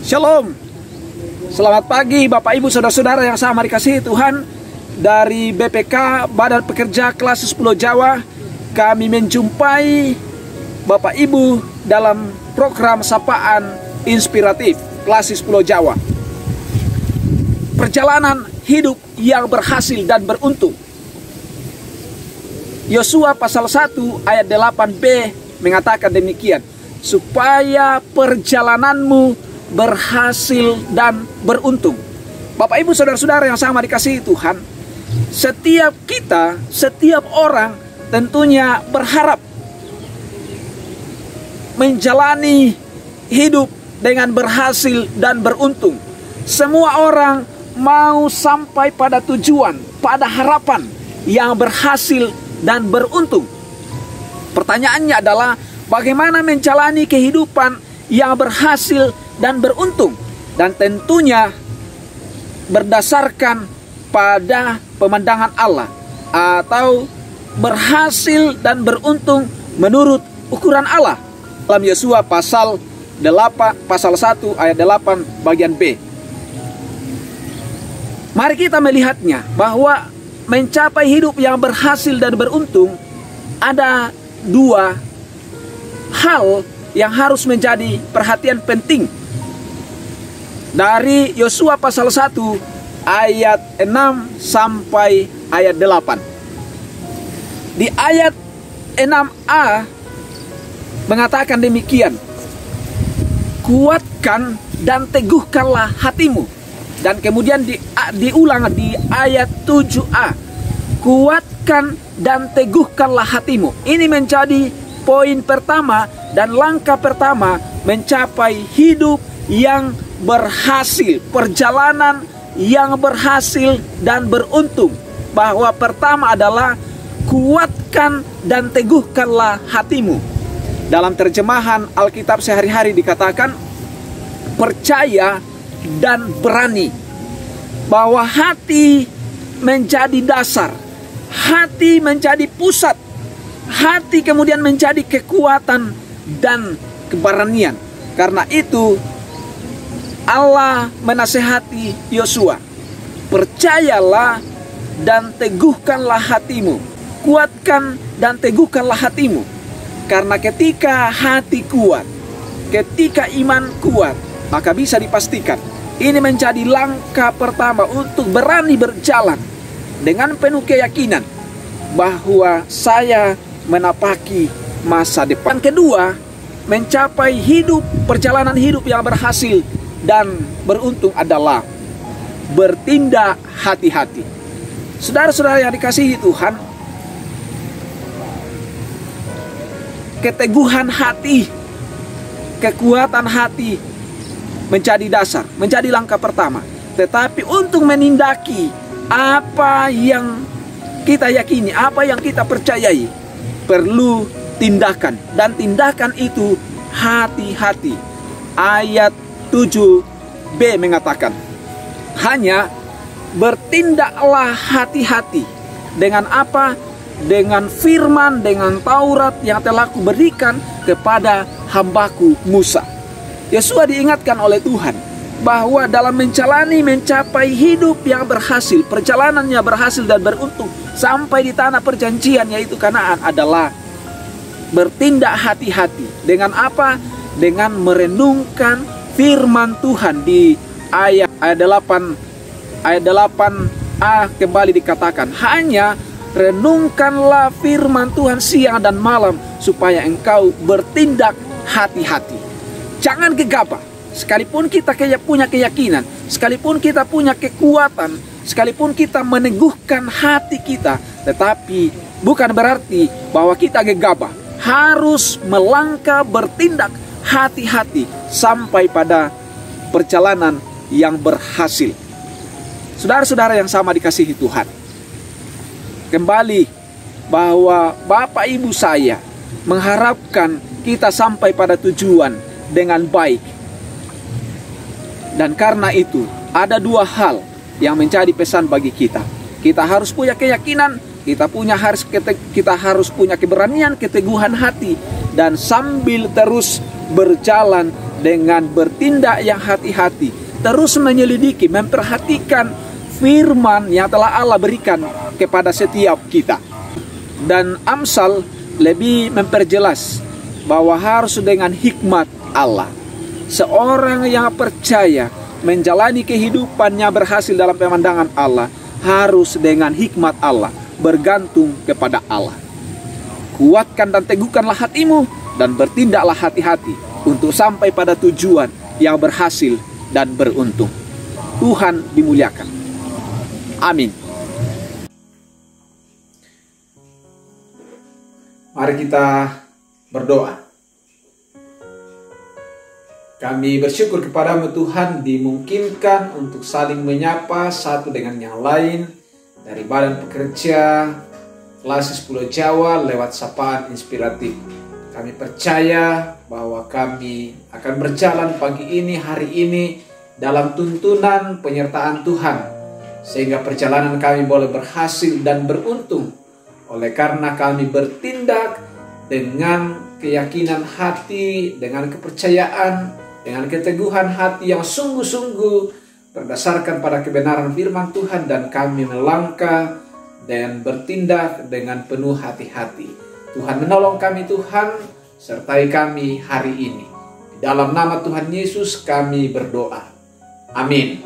Shalom. Selamat pagi Bapak Ibu Saudara-saudara yang sama dikasihi Tuhan. Dari BPK Badan Pekerja Klasis Pulau Jawa, kami menjumpai Bapak Ibu dalam program Sapaan Inspiratif Klasis Pulau Jawa. Perjalanan hidup yang berhasil dan beruntung. Yosua pasal 1 ayat 8b mengatakan demikian, supaya perjalananmu berhasil dan beruntung. Bapak Ibu Saudara-saudara yang sama dikasihi Tuhan, setiap kita, setiap orang tentunya berharap menjalani hidup dengan berhasil dan beruntung. Semua orang mau sampai pada tujuan, pada harapan yang berhasil dan beruntung. Pertanyaannya adalah bagaimana menjalani kehidupan yang berhasil dan beruntung, dan tentunya berdasarkan pada pemandangan Allah, atau berhasil dan beruntung menurut ukuran Allah. Dalam Yosua pasal 1 ayat 8 bagian B. Mari kita melihatnya bahwa mencapai hidup yang berhasil dan beruntung ada dua hal yang harus menjadi perhatian penting. Dari Yosua pasal 1 ayat 6 sampai ayat 8. Di ayat 6a mengatakan demikian, kuatkan dan teguhkanlah hatimu. Dan kemudian diulang di ayat 7a, kuatkan dan teguhkanlah hatimu. Ini menjadi poin pertama dan langkah pertama mencapai hidup yang berhasil, perjalanan yang berhasil dan beruntung. Bahwa pertama adalah kuatkan dan teguhkanlah hatimu. Dalam terjemahan Alkitab sehari-hari dikatakan percaya dan berani. Bahwa hati menjadi dasar, hati menjadi pusat, hati kemudian menjadi kekuatan dan keberanian. Karena itu Allah menasihati Yosua, percayalah dan teguhkanlah hatimu, kuatkan dan teguhkanlah hatimu. Karena ketika hati kuat, ketika iman kuat, maka bisa dipastikan ini menjadi langkah pertama untuk berani berjalan dengan penuh keyakinan bahwa saya menapaki masa depan. Kedua, mencapai hidup, perjalanan hidup yang berhasil dan beruntung adalah bertindak hati-hati. Saudara-saudara yang dikasihi Tuhan, keteguhan hati, kekuatan hati menjadi dasar, menjadi langkah pertama. Tetapi untuk menindaki apa yang kita yakini, apa yang kita percayai, perlu tindakan. Dan tindakan itu hati-hati. Ayat 7b mengatakan, hanya bertindaklah hati-hati. Dengan apa? Dengan firman, dengan Taurat yang telah kuberikan kepada hambaku Musa. Yosua diingatkan oleh Tuhan bahwa dalam mencapai hidup yang berhasil, perjalanannya berhasil dan beruntung sampai di tanah perjanjian yaitu Kanaan adalah bertindak hati-hati. Dengan apa? Dengan merenungkan firman Tuhan. Di ayat 8a kembali dikatakan, hanya renungkanlah firman Tuhan siang dan malam supaya engkau bertindak hati-hati. Jangan gegabah. Sekalipun kita punya keyakinan, sekalipun kita punya kekuatan, sekalipun kita meneguhkan hati kita, tetapi bukan berarti bahwa kita gegabah. Harus melangkah bertindak hati-hati sampai pada perjalanan yang berhasil. Saudara-saudara yang sama dikasihi Tuhan, kembali bahwa Bapak Ibu saya mengharapkan kita sampai pada tujuan dengan baik. Dan karena itu ada dua hal yang menjadi pesan bagi kita. Kita harus punya keyakinan, kita harus punya keberanian, keteguhan hati, dan sambil terus berjalan dengan bertindak yang hati-hati, terus menyelidiki, memperhatikan firman yang telah Allah berikan kepada setiap kita. Dan Amsal lebih memperjelas bahwa harus dengan hikmat Allah. Seorang yang percaya menjalani kehidupannya berhasil dalam pemandangan Allah harus dengan hikmat Allah, bergantung kepada Allah. Kuatkan dan teguhkanlah hatimu dan bertindaklah hati-hati untuk sampai pada tujuan yang berhasil dan beruntung. Tuhan dimuliakan. Amin. Mari kita berdoa. Kami bersyukur kepadamu Tuhan, dimungkinkan untuk saling menyapa satu dengan yang lain dari Badan Pekerja Klasis Pulau Jawa lewat sapaan inspiratif. Kami percaya bahwa kami akan berjalan pagi ini, hari ini dalam tuntunan penyertaan Tuhan, sehingga perjalanan kami boleh berhasil dan beruntung oleh karena kami bertindak dengan keyakinan hati, dengan kepercayaan, dengan keteguhan hati yang sungguh-sungguh berdasarkan pada kebenaran firman Tuhan, dan kami melangkah dan bertindak dengan penuh hati-hati. Tuhan menolong kami Tuhan, sertai kami hari ini. Di dalam nama Tuhan Yesus kami berdoa. Amin.